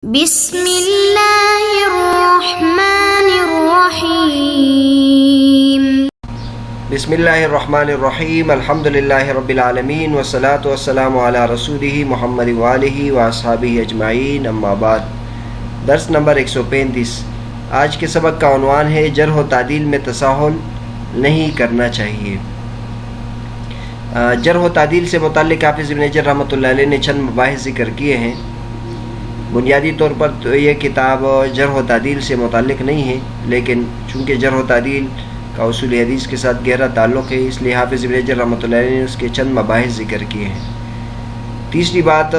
بسم اللہ الرحمن الرحیم بسم اللہ الرحمن الرحیم الحمد للہ رب العالمین والصلاة والسلام علی رسولہ محمد وآلہ واصحابہ اجمعین اما بعد۔ درس نمبر 135۔ آج کے سبق کا عنوان ہے جرح و تعدیل میں تساہل نہیں کرنا چاہیے۔ جرح و تعدیل سے متعلق حافظ ابن حجر رحمۃ اللہ علیہ نے چند مباحث ذکر کیے ہیں۔ بنیادی طور پر تو یہ کتاب جرح و تعدیل سے متعلق نہیں ہے، لیکن چونکہ جرح و تعدیل کا اصول حدیث کے ساتھ گہرا تعلق ہے، اس لیے حافظ ابن حجر رحمۃ اللہ علیہ نے اس کے چند مباحث ذکر کیے ہیں۔ تیسری بات،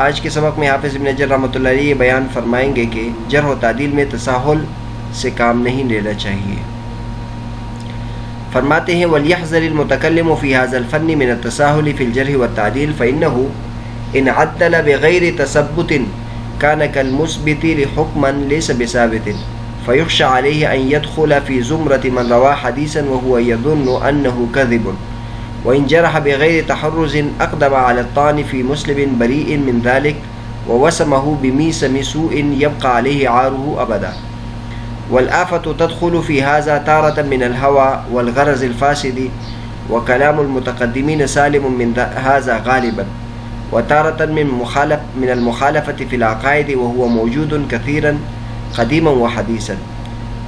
آج کے سبق میں حافظ ابن حجر رحمۃ اللہ علیہ یہ بیان فرمائیں گے کہ جرح و تعدیل میں تساہل سے کام نہیں لینا چاہیے۔ فرماتے ہیں وَلْيَحْذَرِ الْمُتَكَلِّمُ فِي هَذَا الْفَنِّ مِنَ التَّسَاهُلِ فِي الْجَرْحِ وَالتَّعْدِيلِ فَإِنَّهُ إِنْ عَدَّلَ بِغَيْرِ تَثَبُّتٍ كَانَ كَالْمُثْبِتِ لِحُكْمًا لَيْسَ بِثَابِتٍ فَيُخْشَى عَلَيْهِ أَنْ يَدْخُلَ فِي زُمْرَةِ مَنْ رَوَى حَدِيثًا وَهُوَ يَظُنُّ أَنَّهُ كَذِبٌ وَإِنْ جَرَحَ بِغَيْرِ تَحَرُّزٍ أَقْدَمَ عَلَى الطَّعْنِ فِي مُسْلِمٍ بَرِيءٍ مِنْ ذَلِكَ وَوَسَمَهُ بِمِيسَمِ سُوءٍ يَبْقَى عَلَيْهِ عَارُهُ أَبَدًا والآفة تدخل في هذا تارة من الهوى والغرض الفاسد وكلام المتقدمين سالم من هذا غالبا وتارة من المخالفة في العقائد وهو موجود كثيرا قديما وحديثا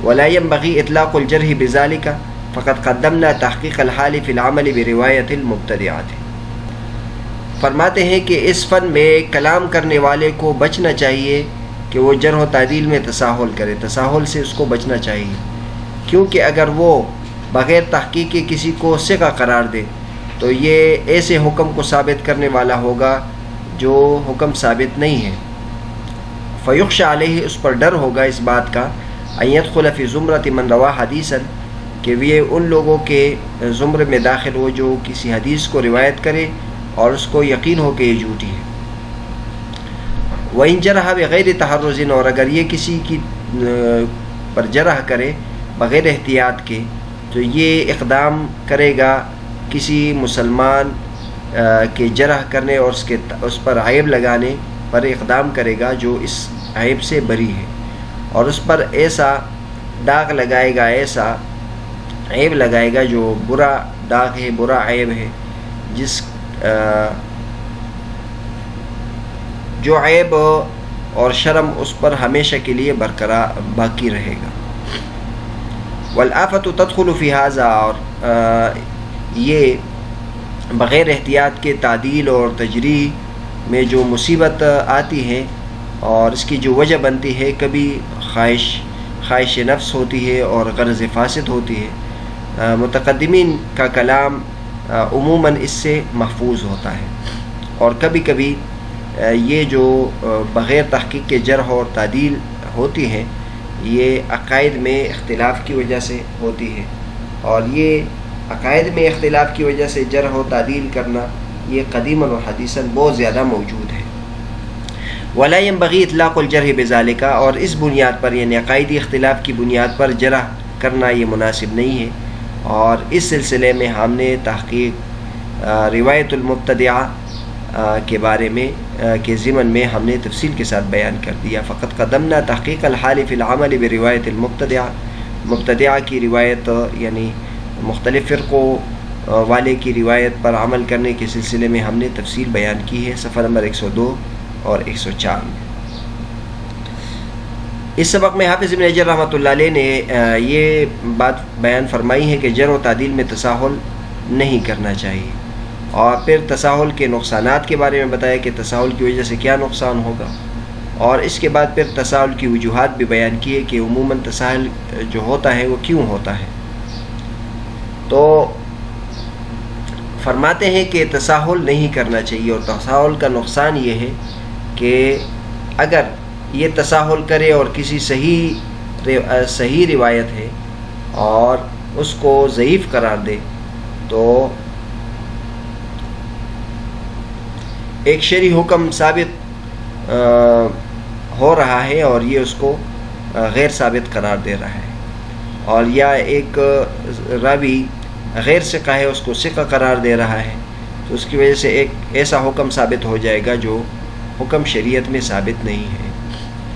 ولا ينبغي إطلاق الجرح بذلك فقد قدمنا تحقيق الحال في العمل برواية المبتدعات۔ فرماتے ہیں کہ اس فن میں کلام کرنے والے کو بچنا چاہیے کہ وہ جرح و تعدیل میں تساہل کرے، تساہل سے اس کو بچنا چاہیے، کیونکہ اگر وہ بغیر تحقیق کے کسی کو ثقہ قرار دے تو یہ ایسے حکم کو ثابت کرنے والا ہوگا جو حکم ثابت نہیں ہے۔ فیخشى علیہ، اس پر ڈر ہوگا اس بات کا، ان يدخل فی زمرۃ من روا حدیثا، کہ یہ ان لوگوں کے زمرے میں داخل ہو جو کسی حدیث کو روایت کرے اور اس کو یقین ہو کہ یہ جھوٹی ہے۔ وَإِنْ جَرَحَ بِغَيْرِ تَحَرُّزٍ، اور اگر یہ کسی کی پر جرح کرے بغیر احتیاط کے تو یہ اقدام کرے گا کسی مسلمان کے جرح کرنے اور اس پر عیب لگانے پر اقدام کرے گا جو اس عیب سے بری ہے، اور اس پر ایسا داغ لگائے گا، ایسا عیب لگائے گا جو برا داغ ہے، برا عیب ہے، جو عیب اور شرم اس پر ہمیشہ کے لیے برقرار باقی رہے گا۔ والآفة تدخل في هذا، اور یہ بغیر احتیاط کے تعدیل اور تجریح میں جو مصیبت آتی ہے اور اس کی جو وجہ بنتی ہے، کبھی خواہش نفس ہوتی ہے اور غرض فاسد ہوتی ہے۔ متقدمین کا کلام عموماً اس سے محفوظ ہوتا ہے، اور کبھی کبھی یہ جو بغیر تحقیق کے جرح اور تعدیل ہوتی ہے یہ عقائد میں اختلاف کی وجہ سے ہوتی ہے، اور یہ عقائد میں اختلاف کی وجہ سے جرح و تعدیل کرنا یہ قدیماً و حدیثاً بہت زیادہ موجود ہے۔ ولا ينبغي اطلاق الجرح بذلك، اور اس بنیاد پر یعنی عقائدی اختلاف کی بنیاد پر جرح کرنا یہ مناسب نہیں ہے، اور اس سلسلے میں ہم نے تحقیق روایت المبتدعہ کے بارے میں کے ضمن میں ہم نے تفصیل کے ساتھ بیان کر دیا۔ فقط قدمنا تحقیق الحال فی العمل بروایت المبتدعہ، مبتدعہ کی روایت یعنی مختلف فرقوں والے کی روایت پر عمل کرنے کے سلسلے میں ہم نے تفصیل بیان کی ہے، صفحہ نمبر 102 اور 104 میں۔ اس سبق میں حافظ ابن حجر رحمۃ اللہ علیہ نے یہ بات بیان فرمائی ہے کہ جرح و تعدیل میں تساہل نہیں کرنا چاہیے، اور پھر تساہل کے نقصانات کے بارے میں بتایا کہ تساہل کی وجہ سے کیا نقصان ہوگا، اور اس کے بعد پھر تساہل کی وجوہات بھی بیان کیے کہ عموماً تساہل جو ہوتا ہے وہ کیوں ہوتا ہے۔ تو فرماتے ہیں کہ تساہل نہیں کرنا چاہیے، اور تساہل کا نقصان یہ ہے کہ اگر یہ تساہل کرے اور کسی صحیح روایت ہے اور اس کو ضعیف قرار دے تو ایک شرعی حکم ثابت ہو رہا ہے اور یہ اس کو غیر ثابت قرار دے رہا ہے، اور یا ایک راوی غیر ثقہ ہے اس کو ثقہ قرار دے رہا ہے، تو اس کی وجہ سے ایک ایسا حکم ثابت ہو جائے گا جو حکم شریعت میں ثابت نہیں ہے۔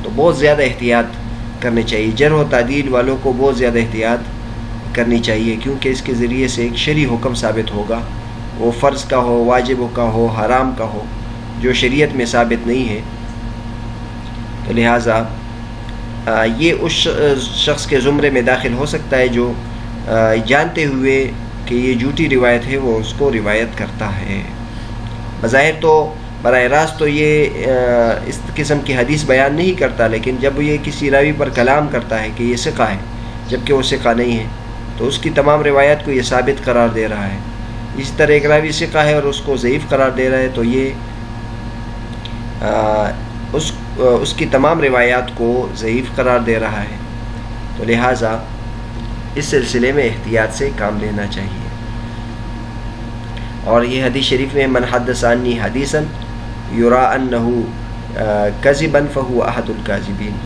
تو بہت زیادہ احتیاط کرنی چاہیے. جرح و تعدیل والوں کو بہت زیادہ احتیاط کرنی چاہیے، کیونکہ اس کے ذریعے سے ایک شرعی حکم ثابت ہوگا، وہ فرض کا ہو، واجب کا ہو، حرام کا ہو، جو شریعت میں ثابت نہیں ہے. تو لہٰذا یہ اس شخص کے زمرے میں داخل ہو سکتا ہے جو جانتے ہوئے کہ یہ جھوٹی روایت ہے وہ اس کو روایت کرتا ہے. بظاہر تو براہ راست تو یہ اس قسم کی حدیث بیان نہیں کرتا، لیکن جب یہ کسی راوی پر کلام کرتا ہے کہ یہ ثقہ ہے جبکہ وہ ثقہ نہیں ہے، تو اس کی تمام روایات کو یہ ثابت قرار دے رہا ہے. اسی طرح ایک راوی ثقہ ہے اور اس کو ضعیف قرار دے رہا ہے، تو یہ اس کی تمام روایات کو ضعیف قرار دے رہا ہے. تو لہٰذا اس سلسلے میں احتیاط سے کام لینا چاہیے. اور یہ حدیث شریف میں من حدث عنی حدیثا یرا انہ کذبا فہو احد الکاذبین،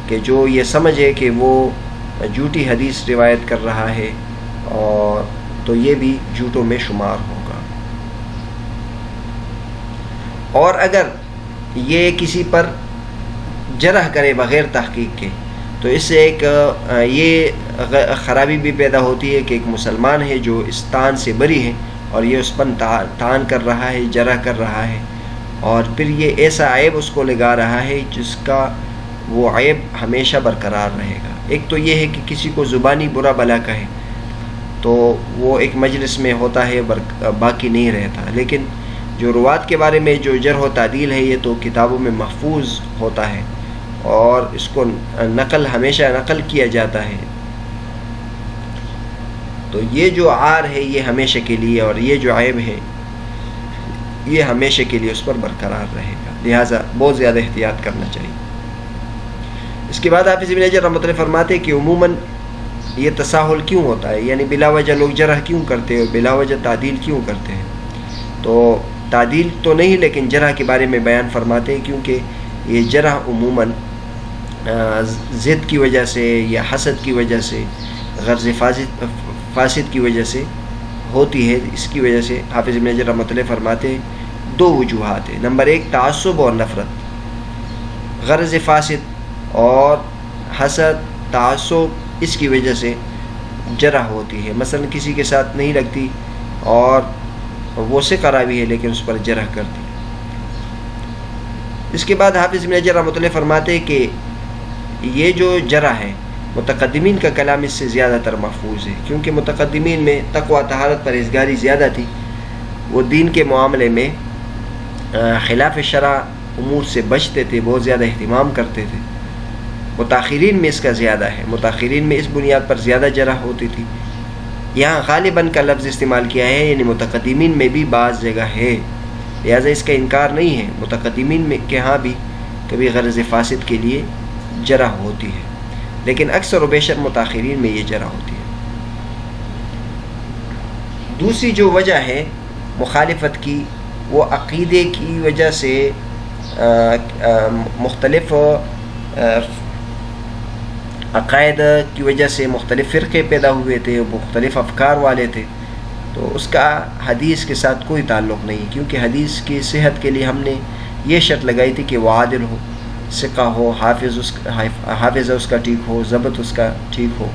کہ جو یہ سمجھے کہ وہ جھوٹی حدیث روایت کر رہا ہے اور تو یہ بھی جھوٹوں میں شمار ہوگا. اور اگر یہ کسی پر جرح کرے بغیر تحقیق کے، تو اس سے ایک یہ خرابی بھی پیدا ہوتی ہے کہ ایک مسلمان ہے جو اس طعن سے بری ہے اور یہ اس پر طعن کر رہا ہے، جرح کر رہا ہے، اور پھر یہ ایسا عیب اس کو لگا رہا ہے جس کا وہ عیب ہمیشہ برقرار رہے گا. ایک تو یہ ہے کہ کسی کو زبانی برا بلا کہے تو وہ ایک مجلس میں ہوتا ہے، باقی نہیں رہتا. لیکن جو روات کے بارے میں جو جرح و تعدیل ہے یہ تو کتابوں میں محفوظ ہوتا ہے اور اس کو ہمیشہ نقل کیا جاتا ہے. تو یہ جو عار ہے یہ ہمیشہ کے لیے، اور یہ جو عیب ہے یہ ہمیشہ کے لیے اس پر برقرار رہے گا. لہٰذا بہت زیادہ احتیاط کرنا چاہیے. اس کے بعد حافظ ابن حجر رحمۃ اللہ فرماتے کہ عموماً یہ تساہل کیوں ہوتا ہے، یعنی بلا وجہ لوگ جرح کیوں کرتے ہیں اور بلا وجہ تعدیل کیوں کرتے ہیں. تو تعدیل تو نہیں لیکن جرح کے بارے میں بیان فرماتے ہیں، کیونکہ یہ جرح عموماً ضد کی وجہ سے یا حسد کی وجہ سے، غرض فاسد کی وجہ سے ہوتی ہے. اس کی وجہ سے حافظ ابن حجر رحمۃ اللہ فرماتے ہیں دو وجوہات ہیں. نمبر ایک تعصب اور نفرت، غرض فاسد اور حسد تعصب، اس کی وجہ سے جرح ہوتی ہے. مثلا کسی کے ساتھ نہیں لگتی اور وہ سے قرابی ہے لیکن اس پر جرح کرتی. اس کے بعد حافظ ابن حجر رحمۃ اللہ فرماتے ہیں کہ یہ جو جرح ہے متقدمین کا کلام اس سے زیادہ تر محفوظ ہے، کیونکہ متقدمین میں تقویٰ طہارت پرہیزگاری زیادہ تھی. وہ دین کے معاملے میں خلاف شرع امور سے بچتے تھے، بہت زیادہ اہتمام کرتے تھے. متاخرین میں اس کا زیادہ ہے، متاخرین میں اس بنیاد پر زیادہ جرح ہوتی تھی. یہاں غالباً کا لفظ استعمال کیا ہے، یعنی متقدمین میں بھی بعض جگہ ہے، لہٰذا اس کا انکار نہیں ہے. متقدمین میں کے ہاں بھی کبھی غرض فاسد کے لیے جرح ہوتی ہے، لیکن اکثر و بیشتر متاخرین میں یہ جرح ہوتی ہے. دوسری جو وجہ ہے مخالفت کی، وہ عقیدے کی وجہ سے مختلف عقائد کی وجہ سے مختلف فرقے پیدا ہوئے تھے، مختلف افکار والے تھے. تو اس کا حدیث کے ساتھ کوئی تعلق نہیں، کیونکہ حدیث کی صحت کے لیے ہم نے یہ شرط لگائی تھی کہ وہ عادل ہو، ثقہ ہو، حافظ اس کا ٹھیک ہو، ضبط اس کا ٹھیک ہو،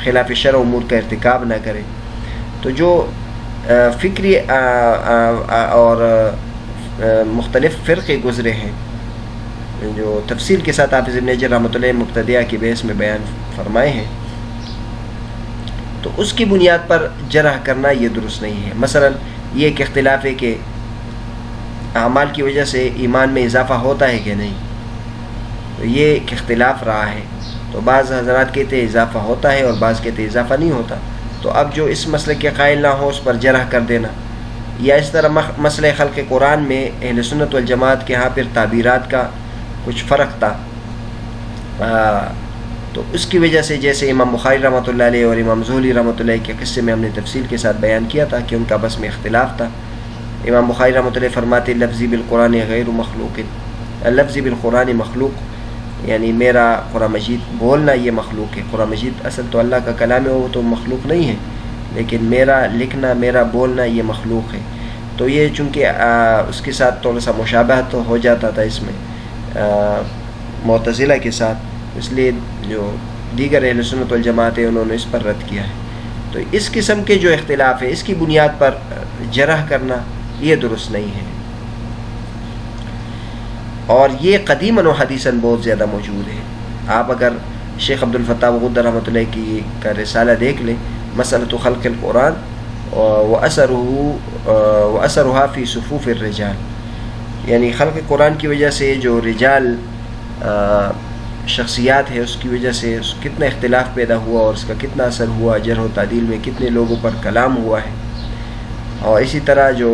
خلاف شرع امور کا ارتکاب نہ کرے. تو جو فکری اور مختلف فرقے گزرے ہیں جو تفصیل کے ساتھ حافظ ابن حجر رحمۃ اللہ مبتدیہ کی بحث میں بیان فرمائے ہیں، تو اس کی بنیاد پر جرح کرنا یہ درست نہیں ہے. مثلا یہ ایک اختلاف ہے کہ اعمال کی وجہ سے ایمان میں اضافہ ہوتا ہے کہ نہیں، تو یہ ایک اختلاف رہا ہے. تو بعض حضرات کہتے ہیں اضافہ ہوتا ہے اور بعض کہتے ہیں اضافہ نہیں ہوتا. تو اب جو اس مسئلے کے قائل نہ ہو اس پر جرح کر دینا، یا اس طرح مسئلہ خلق قرآن میں اہل سنت والجماعت کے ہاں پھر تعبیرات کا کچھ فرق تھا، تو اس کی وجہ سے جیسے امام بخاری رحمۃ اللہ علیہ اور امام زہلی رحمۃ اللہ کے قصے میں ہم نے تفصیل کے ساتھ بیان کیا تھا کہ ان کا بس میں اختلاف تھا. امام بخاری رحمۃ اللہ فرماتے لفظی بالقرآن غیر مخلوق، لفظی بالقرآن مخلوق، یعنی میرا قرآن مجید بولنا یہ مخلوق ہے. قرآن مجید اصل تو اللہ کا کلام ہے، وہ تو مخلوق نہیں ہے، لیکن میرا لکھنا، میرا بولنا یہ مخلوق ہے. تو یہ چونکہ اس کے ساتھ تھوڑا سا مشابہت ہو جاتا تھا اس میں، معتزلہ کے ساتھ، اس لیے جو دیگر اہل سنت والجماعت ہیں انہوں نے اس پر رد کیا ہے. تو اس قسم کے جو اختلاف ہے اس کی بنیاد پر جرح کرنا یہ درست نہیں ہے، اور یہ قدیماً و حدیثاً بہت زیادہ موجود ہے. آپ اگر شیخ عبد الفتاح غدہ رحمۃ اللہ کی کا رسالہ دیکھ لیں، مسئلۃ خلق القرآن وأثرها فی صفوف الرجال، یعنی خلق قرآن کی وجہ سے جو رجال شخصیات ہے اس کی وجہ سے کتنا اختلاف پیدا ہوا اور اس کا کتنا اثر ہوا، جرح و تعدیل میں کتنے لوگوں پر کلام ہوا ہے. اور اسی طرح جو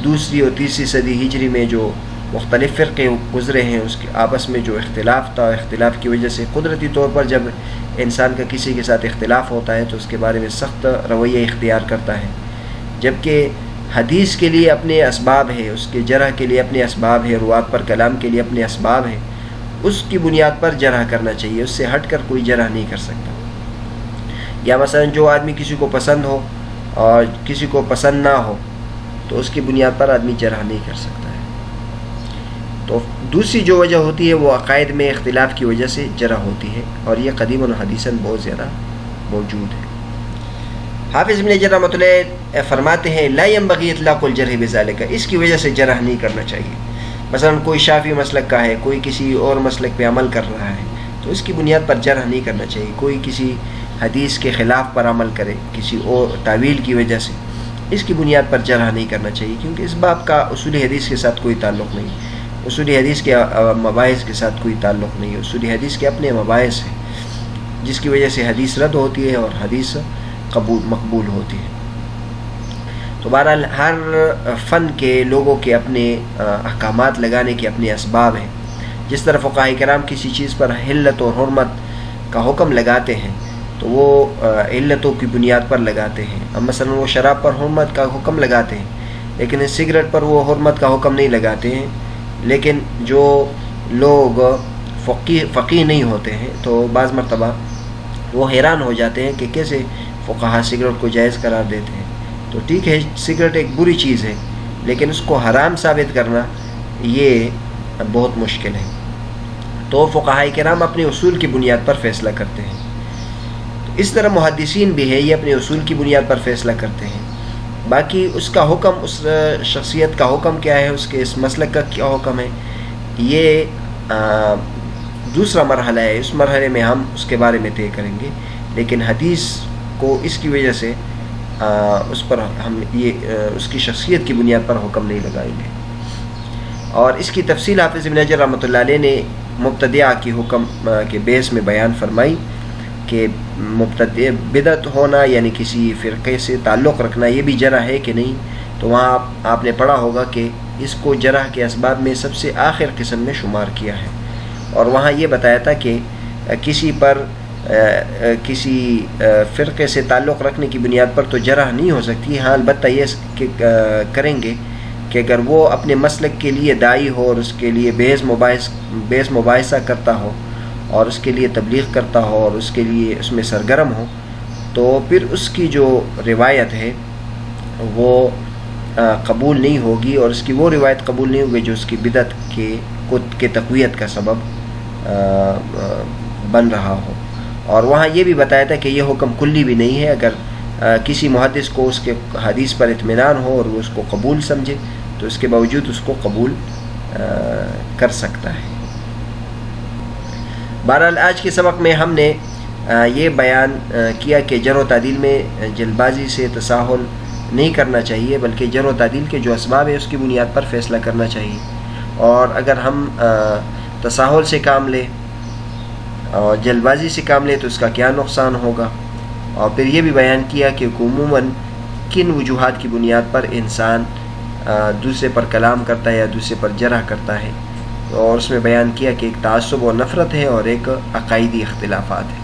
دوسری اور تیسری صدی ہجری میں جو مختلف فرقے گزرے ہیں اس کے آپس میں جو اختلاف تھا، اختلاف کی وجہ سے قدرتی طور پر جب انسان کا کسی کے ساتھ اختلاف ہوتا ہے تو اس کے بارے میں سخت رویہ اختیار کرتا ہے، جبکہ حدیث کے لیے اپنے اسباب ہے، اس کے جرح کے لیے اپنے اسباب ہے، روات پر کلام کے لیے اپنے اسباب ہے، اس کی بنیاد پر جرح کرنا چاہیے، اس سے ہٹ کر کوئی جرح نہیں کر سکتا. یا مثلا جو آدمی کسی کو پسند ہو اور کسی کو پسند نہ ہو تو اس کی بنیاد پر آدمی جرح نہیں کر سکتا ہے. تو دوسری جو وجہ ہوتی ہے وہ عقائد میں اختلاف کی وجہ سے جرح ہوتی ہے، اور یہ قدیماً و حدیثاً بہت زیادہ موجود ہے. حافظ ابن حجر رحمۃ اللہ فرماتے ہیں لا ينبغي اطلاق الجرح بذلك، اس کی وجہ سے جرح نہیں کرنا چاہیے. مثلا کوئی شافعی مسلک کا ہے، کوئی کسی اور مسلک پہ عمل کر رہا ہے تو اس کی بنیاد پر جرح نہیں کرنا چاہیے. کوئی کسی حدیث کے خلاف پر عمل کرے کسی اور تعویل کی وجہ سے، اس کی بنیاد پر جرح نہیں کرنا چاہیے، کیونکہ اس باب کا اصول حدیث کے ساتھ کوئی تعلق نہیں، اصول حدیث کے مباحث کے ساتھ کوئی تعلق نہیں ہے. اصول حدیث کے اپنے مباحث ہیں جس کی وجہ سے حدیث رد ہوتی ہے اور حدیث مقبول ہوتی ہے. تو بہرحال ہر فن کے لوگوں کے اپنے احکامات لگانے کے اپنے اسباب ہیں. جس طرح فقہاء کرام کسی چیز پر حلت اور حرمت کا حکم لگاتے ہیں تو وہ علتوں کی بنیاد پر لگاتے ہیں. اب مثلا وہ شراب پر حرمت کا حکم لگاتے ہیں لیکن سگریٹ پر وہ حرمت کا حکم نہیں لگاتے ہیں. لیکن جو لوگ فقیہ نہیں ہوتے ہیں تو بعض مرتبہ وہ حیران ہو جاتے ہیں کہ کیسے فقہا سگریٹ کو جائز قرار دیتے ہیں. تو ٹھیک ہے، سگریٹ ایک بری چیز ہے لیکن اس کو حرام ثابت کرنا یہ بہت مشکل ہے. تو فقہاء کرام اپنے اصول کی بنیاد پر فیصلہ کرتے ہیں. اس طرح محدثین بھی ہے، یہ اپنے اصول کی بنیاد پر فیصلہ کرتے ہیں. باقی اس کا حکم، اس شخصیت کا حکم کیا ہے، اس کے اس مسلک کا کیا حکم ہے، یہ دوسرا مرحلہ ہے. اس مرحلے میں ہم اس کے بارے میں طے کریں گے، لیکن حدیث کو اس کی وجہ سے اس پر ہم اس کی شخصیت کی بنیاد پر حکم نہیں لگائیں گے. اور اس کی تفصیل حافظ ابن حجر رحمۃ اللہ علیہ نے مبتدعہ کی حکم کے بیس میں بیان فرمائی کہ مبتدع بدعت ہونا یعنی کسی فرقے سے تعلق رکھنا یہ بھی جرح ہے کہ نہیں. تو وہاں آپ نے پڑھا ہوگا کہ اس کو جرح کے اسباب میں سب سے آخر قسم میں شمار کیا ہے، اور وہاں یہ بتایا تھا کہ کسی پر کسی فرقے سے تعلق رکھنے کی بنیاد پر تو جرح نہیں ہو سکتی. ہاں البتہ یہ کریں گے کہ اگر وہ اپنے مسلک کے لیے داعی ہو اور اس کے لیے بیس مباحثہ کرتا ہو اور اس کے لیے تبلیغ کرتا ہو اور اس کے لیے اس میں سرگرم ہو، تو پھر اس کی جو روایت ہے وہ قبول نہیں ہوگی، اور اس کی وہ روایت قبول نہیں ہوگی جو اس کی بدعت کے تقویت کا سبب بن رہا ہو. اور وہاں یہ بھی بتایا تھا کہ یہ حکم کلی بھی نہیں ہے. اگر کسی محدث کو اس کے حدیث پر اطمینان ہو اور وہ اس کو قبول سمجھے تو اس کے باوجود اس کو قبول کر سکتا ہے. بہرحال آج کے سبق میں ہم نے یہ بیان کیا کہ جرح و تعدیل میں جلد بازی سے تساہل نہیں کرنا چاہیے، بلکہ جرح و تعدیل کے جو اسباب ہے اس کی بنیاد پر فیصلہ کرنا چاہیے. اور اگر ہم تساہل سے کام لیں اور جلد بازی سے کام لیں تو اس کا کیا نقصان ہوگا. اور پھر یہ بھی بیان کیا کہ عموماً کن وجوہات کی بنیاد پر انسان دوسرے پر کلام کرتا ہے یا دوسرے پر جرح کرتا ہے، اور اس میں بیان کیا کہ ایک تعصب و نفرت ہے اور ایک عقائدی اختلافات ہے.